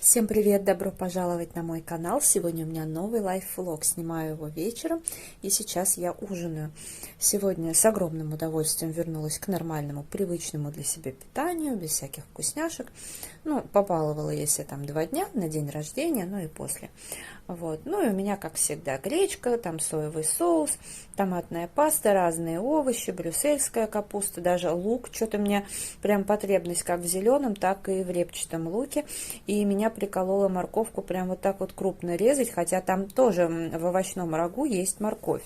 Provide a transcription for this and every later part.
Всем привет! Добро пожаловать на мой канал. Сегодня у меня новый лайфвлог. Снимаю его вечером, и сейчас я ужинаю. Сегодня с огромным удовольствием вернулась к нормальному, привычному для себя питанию, без всяких вкусняшек. Ну, побаловала я себя там 2 дня на день рождения, ну и после. Вот. Ну и у меня, как всегда, гречка, там соевый соус, томатная паста, разные овощи, брюссельская капуста, даже лук. Что-то у меня прям потребность как в зеленом, так и в репчатом луке. И меня приколола морковку прям вот так вот крупно резать, хотя там тоже в овощном рагу есть морковь.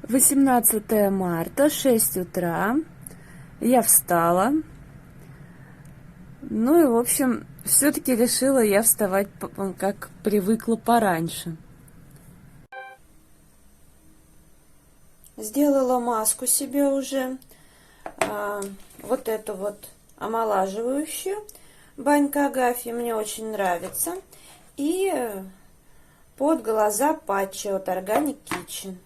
18 марта, 6 утра. Я встала. Ну и, в общем, все-таки решила я вставать, как привыкла, пораньше. Сделала маску себе уже. Вот эту вот омолаживающую. Банька Агафья мне очень нравится. И под глаза патчи от Organic Kitchen.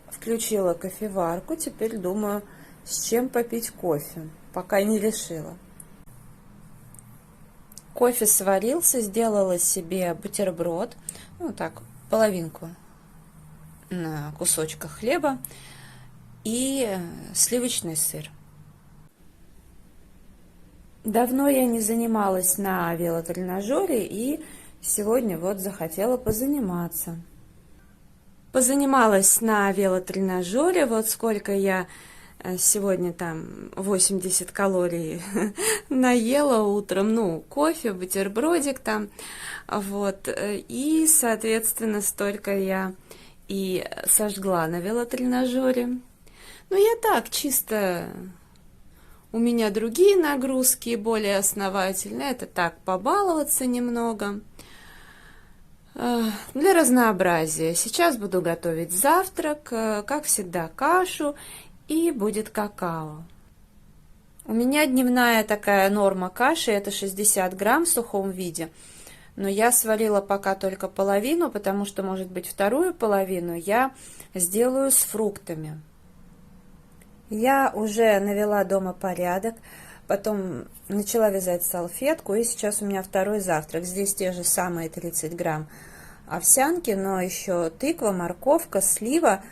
Включила кофеварку, теперь думаю, с чем попить кофе, пока не решила. Кофе сварился, сделала себе бутерброд, ну так, половинку на кусочках хлеба и сливочный сыр. Давно я не занималась на велотренажере и сегодня вот захотела позаниматься. Позанималась на велотренажере, вот сколько я сегодня там 80 калорий наела утром, ну, кофе, бутербродик там, вот, и, соответственно, столько я и сожгла на велотренажере. Ну, я так, чисто, у меня другие нагрузки, более основательные, это так, побаловаться немного. Для разнообразия. Сейчас буду готовить завтрак, как всегда, кашу, и будет какао. У меня дневная такая норма каши, это 60 грамм в сухом виде, но я сварила пока только половину, потому что, может быть, вторую половину я сделаю с фруктами. Я уже навела дома порядок, потом начала вязать салфетку, и сейчас у меня второй завтрак. Здесь те же самые 30 грамм овсянки, но еще тыква, морковка, слива,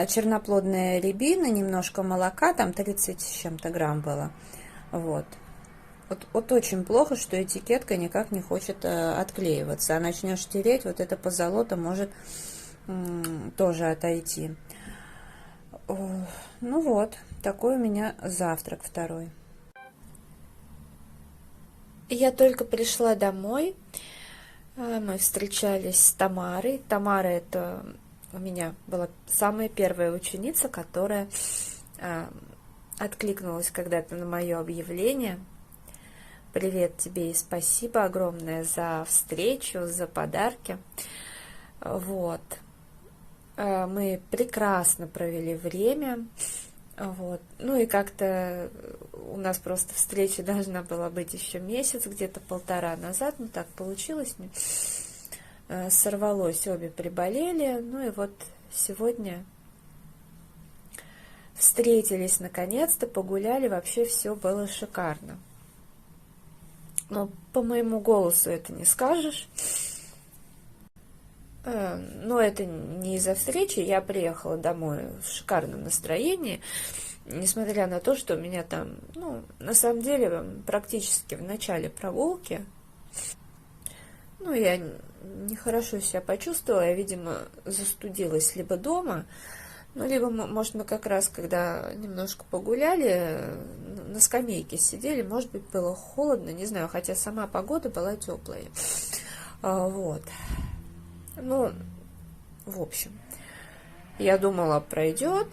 черноплодная рябина, немножко молока, там 30 с чем-то грамм было. Вот. Вот очень плохо, что этикетка никак не хочет отклеиваться. А начнешь тереть, вот эта позолота может тоже отойти. Ну вот, такой у меня завтрак второй. Я только пришла домой. Мы встречались с Тамарой. Тамара — это у меня была самая первая ученица, которая откликнулась когда-то на мое объявление. Привет тебе и спасибо огромное за встречу, за подарки. Вот. Мы прекрасно провели время. Вот. Ну и как-то у нас просто встреча должна была быть еще месяц, где-то 1,5 назад, но так получилось, сорвалось, обе приболели, ну и вот сегодня встретились наконец-то, погуляли, вообще все было шикарно. Но по моему голосу это не скажешь. Но это не из-за встречи, я приехала домой в шикарном настроении, несмотря на то, что у меня там, ну, на самом деле, практически в начале прогулки, ну, я нехорошо себя почувствовала, я, видимо, застудилась либо дома, ну, либо, может, мы как раз, когда немножко погуляли, на скамейке сидели, может быть, было холодно, не знаю, хотя сама погода была теплая, вот. Ну, в общем, я думала, пройдет.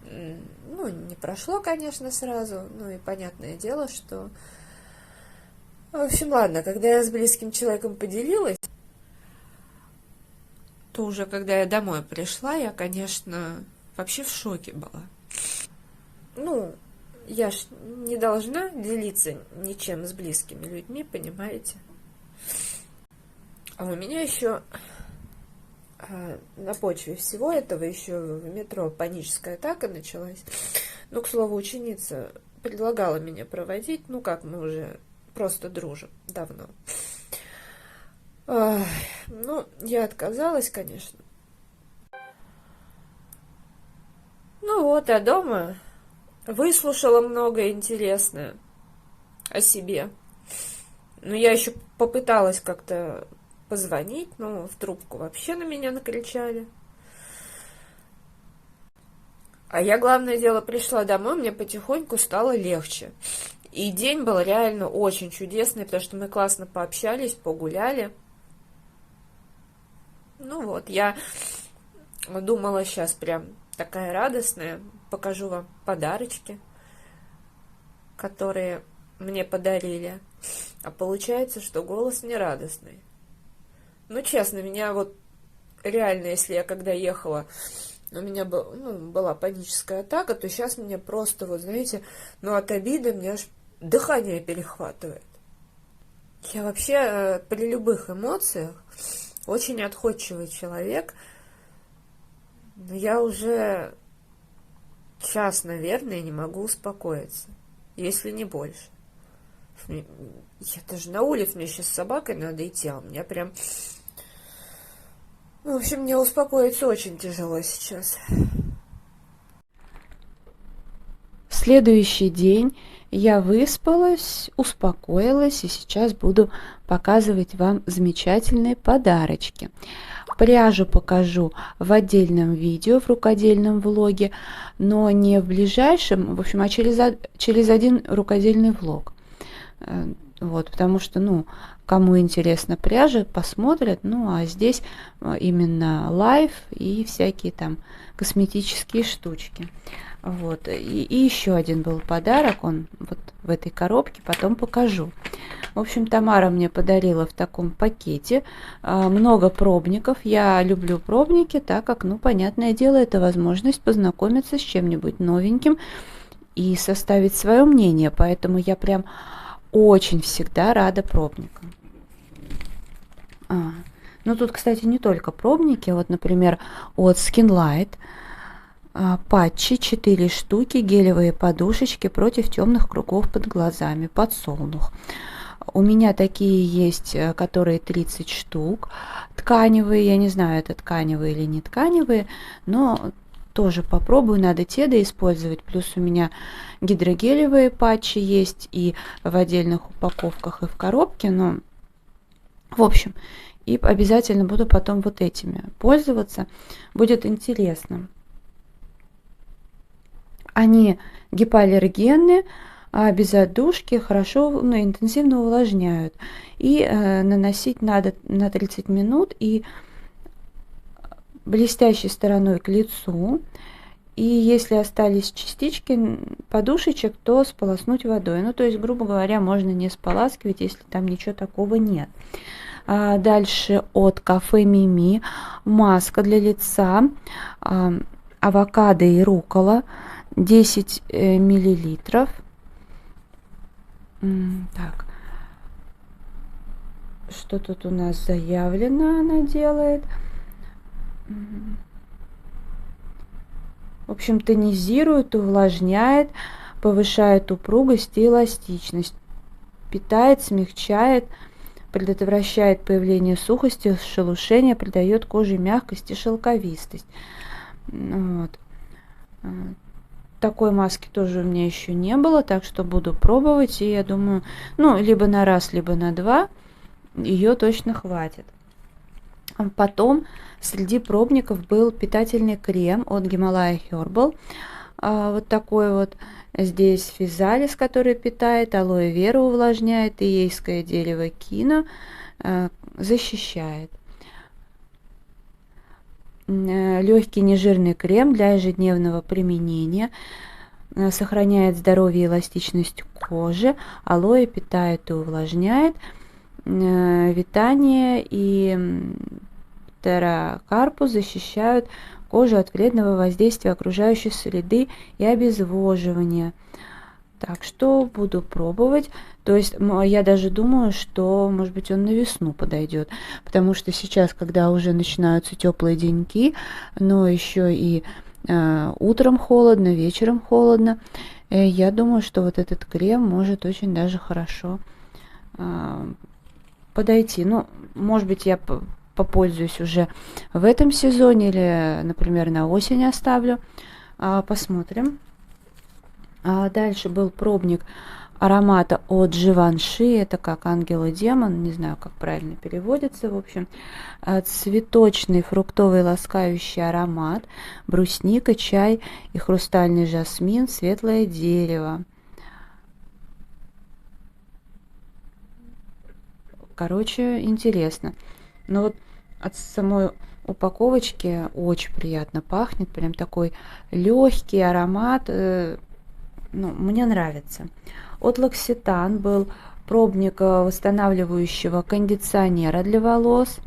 Ну, не прошло, конечно, сразу. Ну, и понятное дело, что... В общем, ладно, когда я с близким человеком поделилась, то уже, когда я домой пришла, я, конечно, вообще в шоке была. Ну, я ж не должна делиться ничем с близкими людьми, понимаете? А у меня еще На почве всего этого еще в метро паническая атака началась. Ну, к слову, ученица предлагала меня проводить, ну как, мы уже просто дружим давно. Ну, я отказалась, конечно. Ну вот, а дома выслушала много интересное о себе. Но я еще попыталась как-то позвонить, но в трубку вообще на меня накричали. А я, главное дело, пришла домой, мне потихоньку стало легче. И день был реально очень чудесный, потому что мы классно пообщались, погуляли. Ну вот, я думала, сейчас прям такая радостная, покажу вам подарочки, которые мне подарили. А получается, что голос не радостный. Ну, честно, меня вот реально, если я когда ехала, у меня была паническая атака, то сейчас меня просто, вот знаете, от обиды мне аж дыхание перехватывает. Я вообще при любых эмоциях очень отходчивый человек, но я уже час, наверное, не могу успокоиться, если не больше. Я даже на улице, мне сейчас с собакой надо идти, а у меня прям... В общем, мне успокоиться очень тяжело сейчас. В следующий день я выспалась, успокоилась, и сейчас буду показывать вам замечательные подарочки. Пряжу покажу в отдельном видео, в рукодельном влоге, но не в ближайшем, в общем, а через один рукодельный влог. Вот, потому что, кому интересна пряжа, посмотрят, а здесь именно лайв и всякие там косметические штучки. Вот, и еще один был подарок, он вот в этой коробке, потом покажу. В общем, Тамара мне подарила в таком пакете много пробников. Я люблю пробники, так как, понятное дело, это возможность познакомиться с чем-нибудь новеньким и составить свое мнение, поэтому я прям очень всегда рада пробникам. Тут, кстати, не только пробники. Вот, например, от Skinlight патчи 4 штуки, гелевые подушечки против темных кругов под глазами, подсолнух. У меня такие есть, которые 30 штук, тканевые. Я не знаю, это тканевые или не тканевые, но тоже попробую, надо те доиспользовать. Плюс у меня гидрогелевые патчи есть и в отдельных упаковках, и в коробке. Но, в общем, и обязательно буду потом вот этими пользоваться. Будет интересно. Они гипоаллергенные, без отдушки, хорошо, интенсивно увлажняют. И наносить надо на 30 минут и блестящей стороной к лицу. И если остались частички подушечек, то сполоснуть водой. То есть, грубо говоря, можно не споласкивать, если там ничего такого нет. Дальше от Кафе Мими маска для лица, авокадо и руккола, 10 миллилитров. Так, что тут у нас заявлено, она делает. В общем, тонизирует, увлажняет, повышает упругость и эластичность, питает, смягчает, предотвращает появление сухости, шелушения, придает коже мягкость и шелковистость. Вот. Такой маски тоже у меня еще не было, так что буду пробовать, и я думаю, либо на раз, либо на два ее точно хватит. Потом среди пробников был питательный крем от Himalaya Herbal. Вот такой вот. Здесь физалис, который питает, алоэ вера увлажняет, и ейское дерево кино защищает. Легкий нежирный крем для ежедневного применения. Сохраняет здоровье и эластичность кожи. Алоэ питает и увлажняет. Витание и терракарпус защищают кожу от вредного воздействия окружающей среды и обезвоживания. Так что буду пробовать. То есть я даже думаю, что, может быть, он на весну подойдет. Потому что сейчас, когда уже начинаются теплые деньки, но еще и утром холодно, вечером холодно, я думаю, что вот этот крем может очень даже хорошо подойти. Ну, может быть, я попользуюсь уже в этом сезоне или, например, на осень оставлю. Посмотрим. Дальше был пробник аромата от Givenchy. Это как ангел и демон. Не знаю, как правильно переводится. В общем, цветочный фруктовый ласкающий аромат. Брусника, чай и хрустальный жасмин, светлое дерево. Короче, интересно. Но вот от самой упаковочки очень приятно пахнет. Прям такой легкий аромат. Ну, мне нравится. От L'Occitane был пробник восстанавливающего кондиционера для волос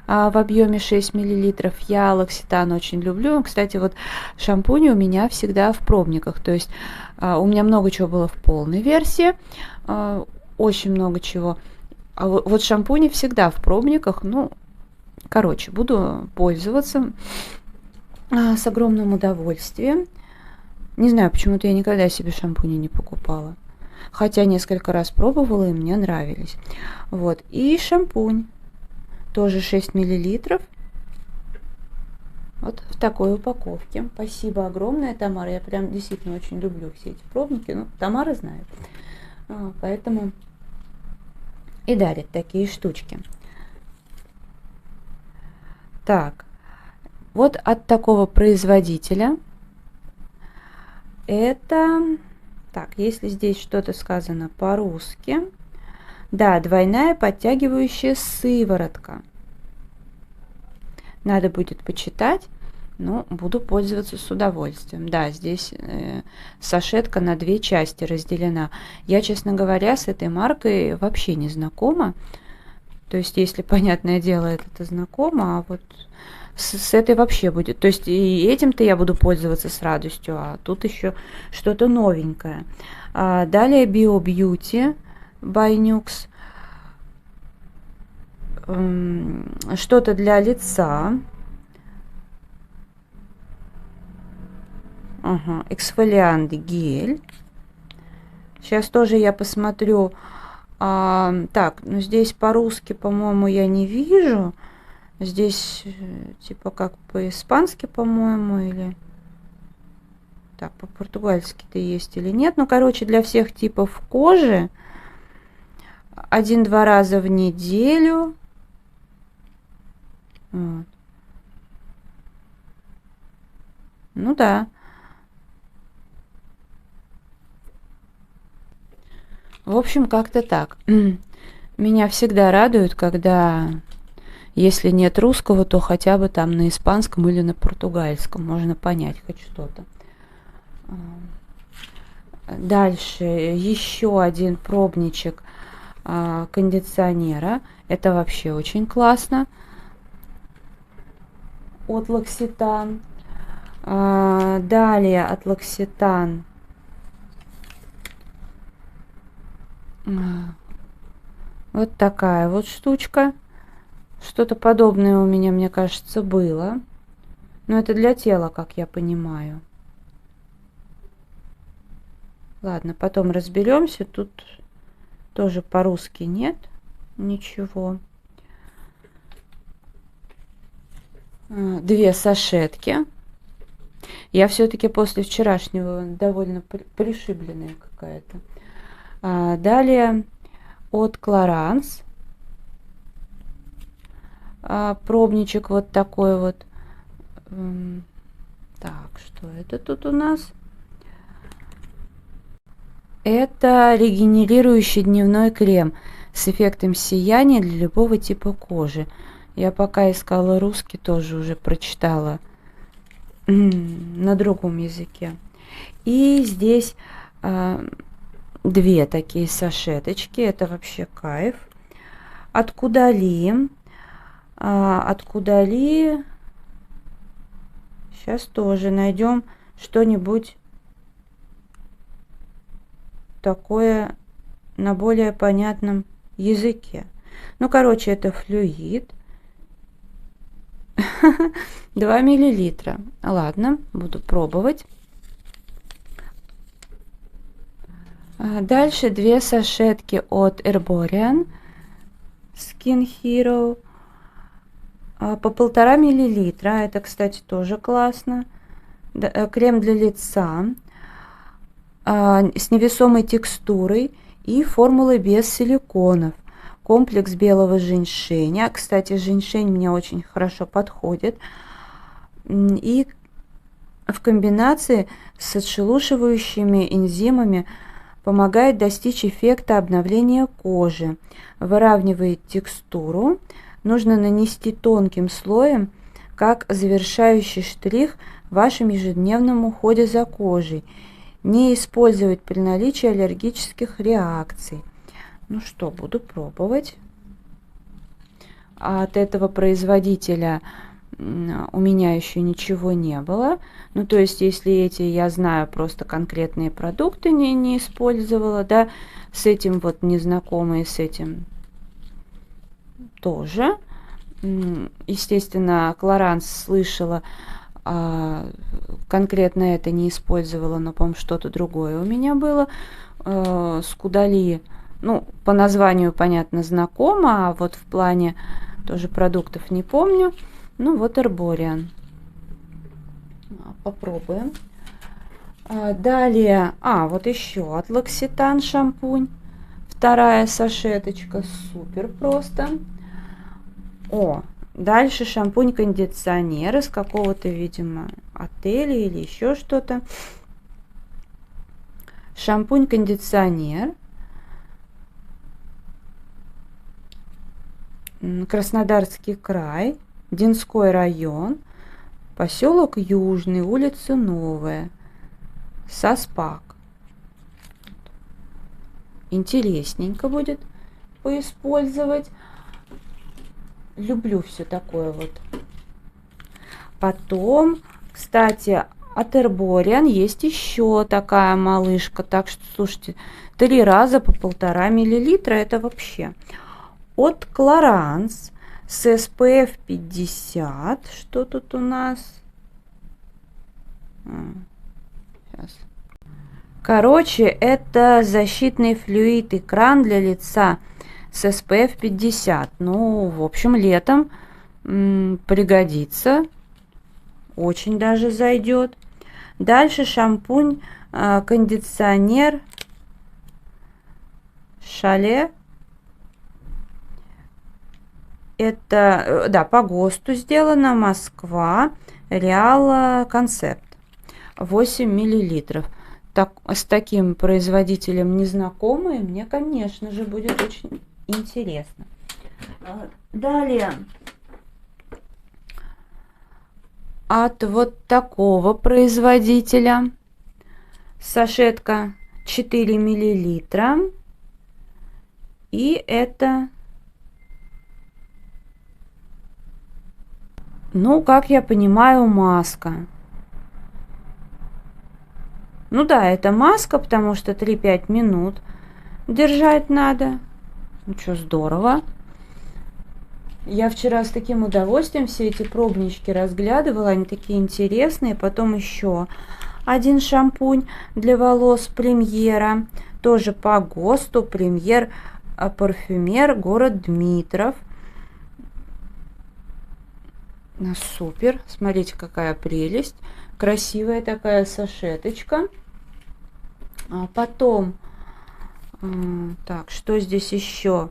в объеме 6 мл. Я L'Occitane очень люблю. Кстати, вот шампуни у меня всегда в пробниках. То есть у меня много чего было в полной версии. Очень много чего. А вот шампуни всегда в пробниках. Ну, короче, буду пользоваться с огромным удовольствием. Не знаю, почему-то я никогда себе шампуни не покупала. Хотя несколько раз пробовала, и мне нравились. Вот. И шампунь. Тоже 6 мл. Вот в такой упаковке. Спасибо огромное, Тамара. Я прям действительно очень люблю все эти пробники. Ну, Тамара знает. Поэтому и дарит такие штучки. Так. Вот от такого производителя. Это, так, если здесь что-то сказано по-русски, да, двойная подтягивающая сыворотка. Надо будет почитать, но буду пользоваться с удовольствием. Да, здесь сашетка на 2 части разделена. Я, честно говоря, с этой маркой вообще не знакома. То есть, если, понятное дело, это знакомо, а вот с этой вообще будет. То есть и этим-то я буду пользоваться с радостью, а тут еще что-то новенькое. Далее Bio Beauty by Nux. Что-то для лица. Эксфолиант гель. Сейчас тоже я посмотрю. Так, ну здесь по-русски, по-моему, я не вижу. Здесь типа как по-испански, по-моему, или... Так, по-португальски-то есть или нет. Ну, короче, для всех типов кожи. 1-2 раза в неделю. Вот. Ну да. В общем, как-то так. Меня всегда радует, когда... Если нет русского, то хотя бы там на испанском или на португальском. Можно понять хоть что-то. Дальше еще один пробничек кондиционера. Это вообще очень классно. От L'Occitane. Далее от L'Occitane. Вот такая вот штучка. Что-то подобное у меня, мне кажется, было. Но это для тела, как я понимаю. Ладно, потом разберемся. Тут тоже по-русски нет ничего. 2 сашетки. Я все-таки после вчерашнего довольно пришибленная какая-то. Далее от Clarins. Пробничек вот такой вот. Так, что это тут у нас? Это регенерирующий дневной крем с эффектом сияния для любого типа кожи. Я пока искала русский, тоже уже прочитала на другом языке. И здесь 2 такие сашеточки. Это вообще кайф. От Кудали. От Кудали. Сейчас тоже найдем что-нибудь такое на более понятном языке. Ну, короче, это флюид. 2 миллилитра. Ладно, буду пробовать. Дальше 2 сашетки от Herborian Skin Hero по 1,5 миллилитра. Это, кстати, тоже классно. Крем для лица с невесомой текстурой и формулой без силиконов. Комплекс белого женьшеня. Кстати, женьшень мне очень хорошо подходит. И в комбинации с отшелушивающими энзимами помогает достичь эффекта обновления кожи. Выравнивает текстуру. Нужно нанести тонким слоем, как завершающий штрих в вашем ежедневном уходе за кожей. Не использовать при наличии аллергических реакций. Ну что, буду пробовать. От этого производителя у меня еще ничего не было. Ну, то есть, если эти, я знаю, просто конкретные продукты не использовала, да, с этим вот незнакомые, с этим тоже. Естественно, Clarins слышала, конкретно это не использовала, но, по-моему, что-то другое у меня было. Скудали, ну, по названию, понятно, знакомо, а вот в плане тоже продуктов не помню. Ну, вот Herborian. Попробуем. Далее, вот еще от L'Occitane шампунь. 2 сашеточка, супер просто. Дальше шампунь-кондиционер из какого-то, видимо, отеля или еще что-то. Шампунь-кондиционер. Краснодарский край, Динской район, поселок Южный, улица Новая, Соспак. Интересненько будет поиспользовать. Люблю все такое вот. Потом, кстати, от Herborian есть еще такая малышка. Так что, слушайте, 3 раза по 1,5 миллилитра. Это вообще. От Clarins с SPF 50. Что тут у нас? Сейчас. Короче, это защитный флюид экран для лица с SPF 50. Ну, в общем, летом пригодится. Очень даже зайдет. Дальше шампунь, кондиционер Шале. Это, да, по ГОСТу сделано. Москва. Реал Концепт. 8 миллилитров. Так, с таким производителем незнакомые, мне, конечно же, будет очень интересно. Далее. От вот такого производителя. Сашетка 4 миллилитра. И это... Ну, как я понимаю, маска. Ну да, это маска, потому что 3-5 минут держать надо. Ну что, здорово. Я вчера с таким удовольствием все эти пробнички разглядывала. Они такие интересные. Потом еще один шампунь для волос Премьера. Тоже по ГОСТу. Премьер парфюмер, город Дмитров. Супер. Смотрите, какая прелесть. Красивая такая сашеточка. Потом, так, что здесь еще?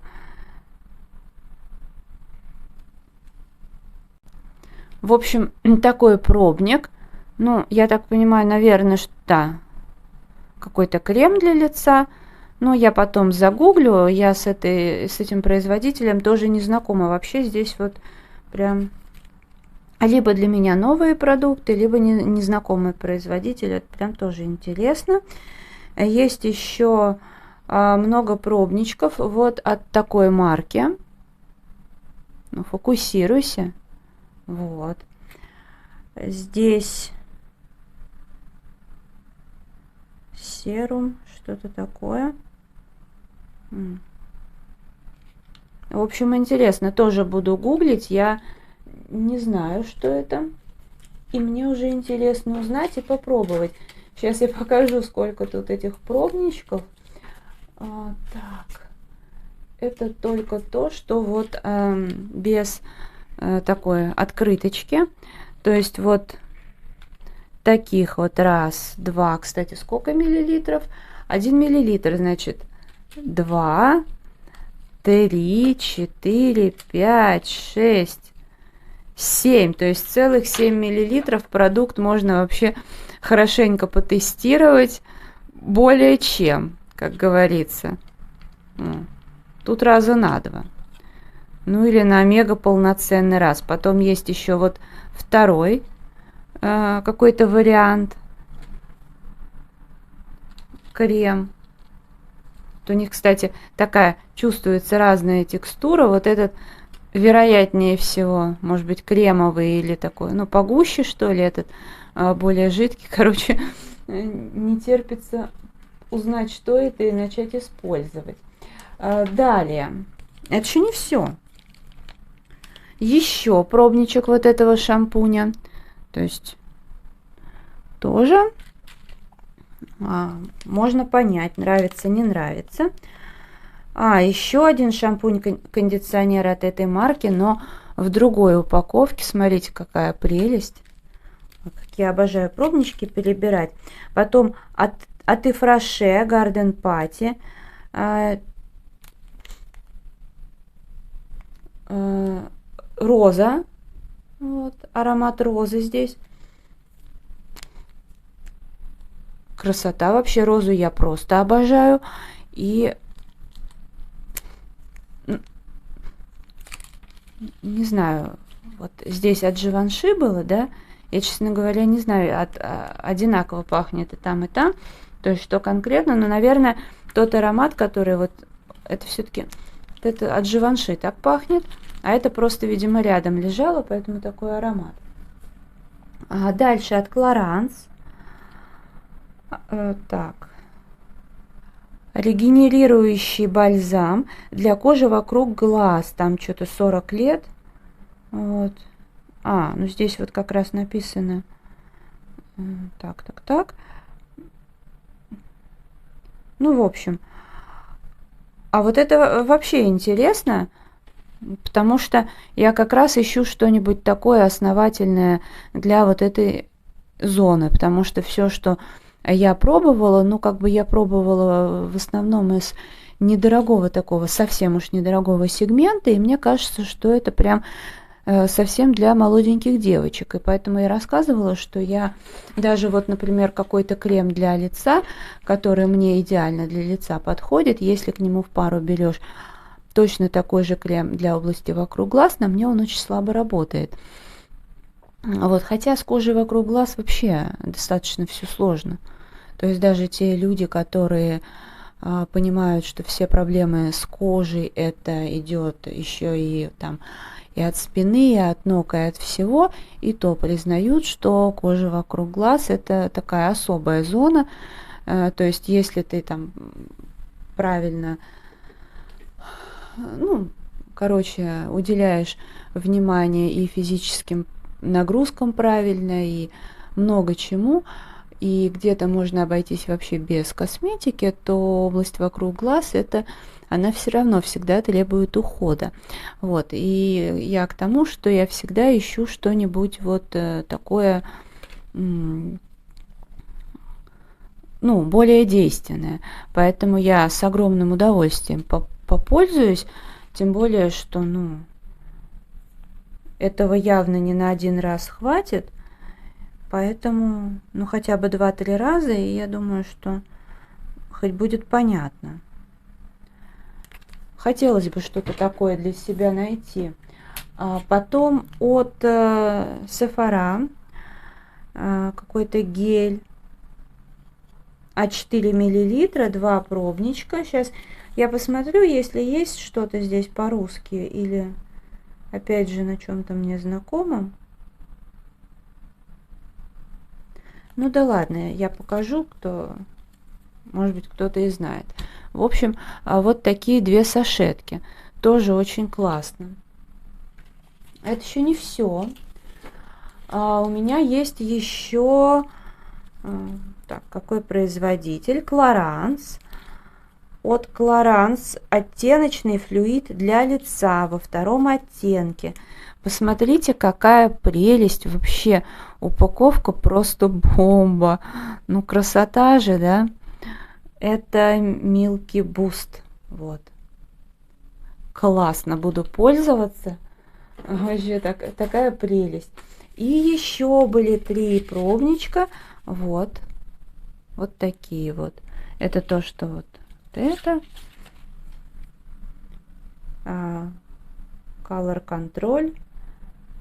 В общем, такой пробник. Ну, я так понимаю, наверное, что да, какой-то крем для лица. Но я потом загуглю. Я с этим производителем тоже не знакома. Вообще здесь вот прям... Либо для меня новые продукты, либо незнакомый производитель. Это прям тоже интересно. Есть еще много пробничков. Вот от такой марки. Ну, фокусируйся. Вот. Здесь серум. что-то такое. В общем, интересно, тоже буду гуглить. Я не знаю, что это. И мне уже интересно узнать и попробовать. Сейчас я покажу, сколько тут этих пробничков. Так. Это только то, что вот без такой открыточки. То есть вот таких вот раз, два. Кстати, сколько миллилитров? 1 миллилитр, значит, 2, 3, 4, 5, 6, 7. То есть целых 7 миллилитров продукт можно вообще хорошенько потестировать. Более чем, как говорится. Тут раза на 2. Ну или на мега полноценный раз. Потом есть еще вот второй какой-то вариант. Крем. Вот у них, кстати, такая чувствуется разная текстура. Вот этот вероятнее всего, может быть, кремовый или такой, ну, погуще, что ли, этот более жидкий. Короче, не терпится узнать, что это, и начать использовать. Далее. Это еще не все. Еще пробничек вот этого шампуня. То есть тоже можно понять, нравится, не нравится. Еще один шампунь-кондиционер от этой марки, но в другой упаковке. Смотрите, какая прелесть. Как я обожаю пробнички перебирать. Потом от Ифраше Garden Party. Роза. Вот, аромат розы здесь. Красота. Вообще розу я просто обожаю. И не знаю, вот здесь от Живанши было, да? Я, честно говоря, не знаю, одинаково пахнет и там, и там. То есть, что конкретно, но, наверное, тот аромат, который вот, это все-таки, это от Живанши так пахнет, а это просто, видимо, рядом лежало, поэтому такой аромат. Дальше от Clarins. Так. Регенерирующий бальзам для кожи вокруг глаз. Там что-то 40 лет. Вот. Ну здесь вот как раз написано. Так. Ну, в общем. А вот это вообще интересно, потому что я как раз ищу что-нибудь такое основательное для вот этой зоны, потому что все, что я пробовала, ну, как бы я пробовала в основном из недорогого такого, совсем уж недорогого сегмента, и мне кажется, что это прям совсем для молоденьких девочек. И поэтому я рассказывала, что я даже вот, например, какой-то крем для лица, который мне идеально для лица подходит, если к нему в пару берешь точно такой же крем для области вокруг глаз, на мне он очень слабо работает. Вот, хотя с кожей вокруг глаз вообще достаточно все сложно. То есть даже те люди, которые понимают, что все проблемы с кожей, это идет еще и там и от спины, и от ног, и от всего, и то признают, что кожа вокруг глаз это такая особая зона. То есть если ты там правильно, ну, короче, уделяешь внимание и физическим нагрузкам правильно, и много чему, и где-то можно обойтись вообще без косметики, то область вокруг глаз она все равно всегда требует ухода. Вот. И я к тому, что я всегда ищу что-нибудь вот такое, ну, более действенное. Поэтому я с огромным удовольствием попользуюсь, тем более, что, ну, этого явно не на один раз хватит. Поэтому, ну, хотя бы 2-3 раза, и я думаю, что хоть будет понятно. Хотелось бы что-то такое для себя найти. Потом от Sephora какой-то гель А4 мл, 2 пробничка. Сейчас я посмотрю, если есть что-то здесь по-русски или опять же на чем-то мне знакомом. Ну да ладно, я покажу, кто может быть, кто-то и знает. В общем, вот такие 2 сашетки. Тоже очень классно. Это еще не все. У меня есть еще... Так, какой производитель? Clarins. От Clarins оттеночный флюид для лица во 2 оттенке. Посмотрите, какая прелесть вообще. Упаковка просто бомба. Ну, красота же, да? Это Milky Boost. Вот. Классно, буду пользоваться. Вообще такая прелесть. И еще были 3 пробничка. Вот. Вот такие вот. Это то, что вот это. Color Control.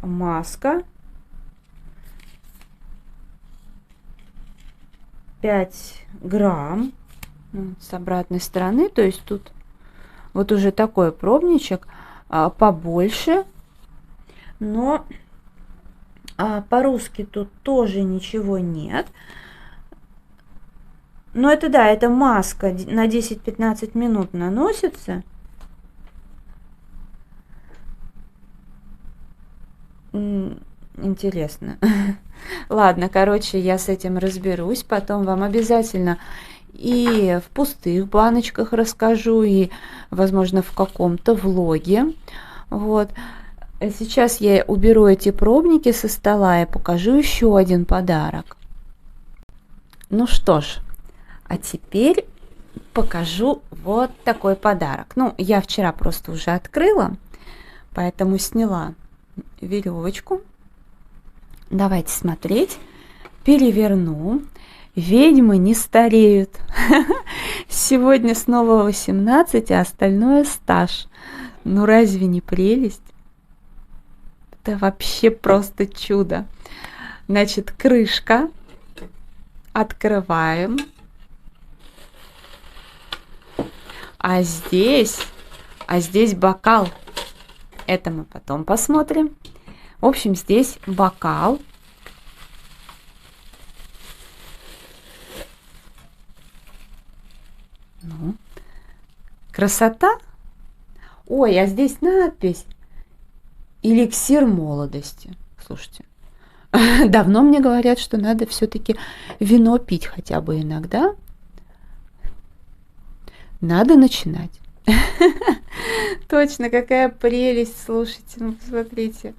Маска. 5 грамм. С обратной стороны. То есть тут вот уже такой пробничек. Побольше. Но по-русски тут тоже ничего нет. Но это да, это маска на 10-15 минут наносится. Интересно. Ладно, короче, я с этим разберусь. Потом вам обязательно и в пустых баночках расскажу, и, возможно, в каком-то влоге. Вот. Сейчас я уберу эти пробники со стола и покажу еще один подарок. Ну что ж, а теперь покажу вот такой подарок. Ну, я вчера просто уже открыла, поэтому сняла веревочку. Давайте смотреть. Переверну. Ведьмы не стареют. Сегодня снова 18, а остальное стаж. Ну разве не прелесть? Это вообще просто чудо. Значит, крышка. Открываем. А здесь бокал. Это мы потом посмотрим. В общем, здесь бокал. Ну, красота. Ой, а здесь надпись «Эликсир молодости». Слушайте, давно мне говорят, что надо все-таки вино пить хотя бы иногда. Надо начинать. Точно, какая прелесть, слушайте, ну посмотрите.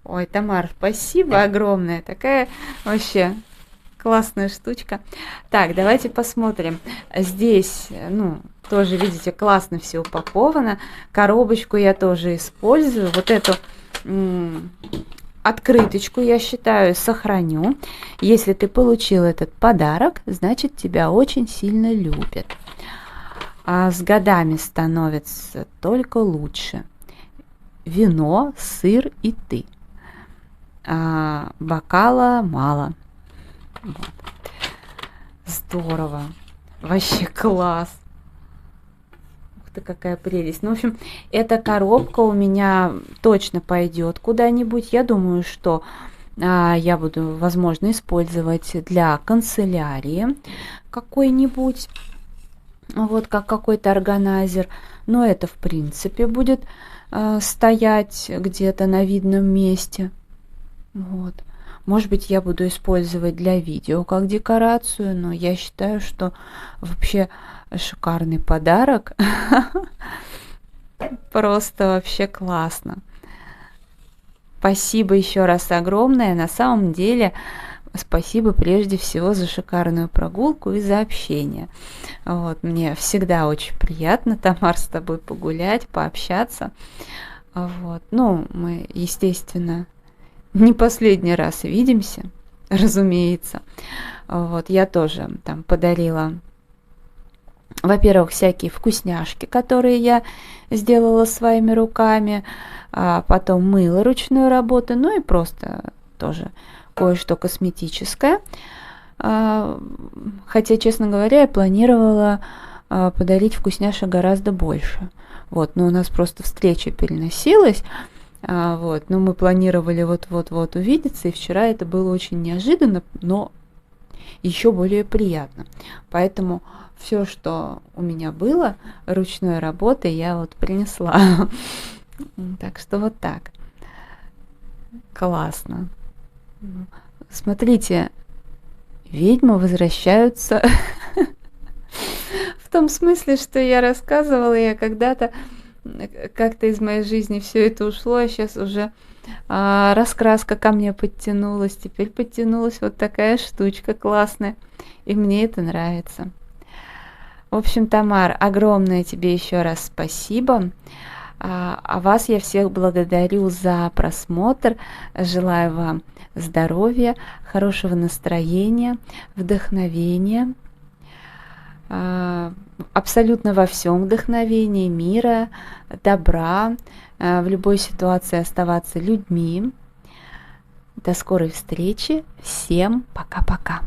Ой, Тамар, спасибо огромное. Такая вообще классная штучка. Так, давайте посмотрим. Здесь, ну, тоже, видите, классно все упаковано. Коробочку я тоже использую. Вот эту открыточку, я считаю, сохраню. Если ты получил этот подарок, значит, тебя очень сильно любят. А с годами становится только лучше. Вино, сыр и ты. А бокала мало. Вот. Здорово. Вообще класс. Ух ты, какая прелесть. Ну, в общем, эта коробка у меня точно пойдет куда-нибудь. Я думаю, что я буду, возможно, использовать для канцелярии какой-нибудь. Вот как какой-то органайзер. Но это, в принципе, будет стоять где-то на видном месте. Вот. Может быть, я буду использовать для видео как декорацию, но я считаю, что вообще шикарный подарок. Просто вообще классно. Спасибо еще раз огромное. На самом деле, спасибо прежде всего за шикарную прогулку и за общение. Вот, мне всегда очень приятно, Тамар, с тобой погулять, пообщаться. Вот. Ну, мы, естественно, не последний раз видимся, разумеется. Вот, я тоже там подарила, во-первых, всякие вкусняшки, которые я сделала своими руками, а потом мыло ручной работы, ну и просто тоже кое-что косметическое. Хотя, честно говоря, я планировала подарить вкусняшек гораздо больше. Вот, но у нас просто встреча переносилась. Вот, но мы планировали вот-вот-вот увидеться, и вчера это было очень неожиданно, но еще более приятно. Поэтому все, что у меня было ручной работы, я вот принесла. Так что вот так. Классно. Смотрите, ведьмы возвращаются в том смысле, что я рассказывала, я когда-то как-то из моей жизни все это ушло, а сейчас уже раскраска ко мне подтянулась, теперь подтянулась вот такая штучка классная, и мне это нравится. В общем, Тамар, огромное тебе еще раз спасибо. А вас я всех благодарю за просмотр. Желаю вам здоровья, хорошего настроения, вдохновения, абсолютно во всем вдохновения, мира, добра, в любой ситуации оставаться людьми. До скорой встречи. Всем пока-пока.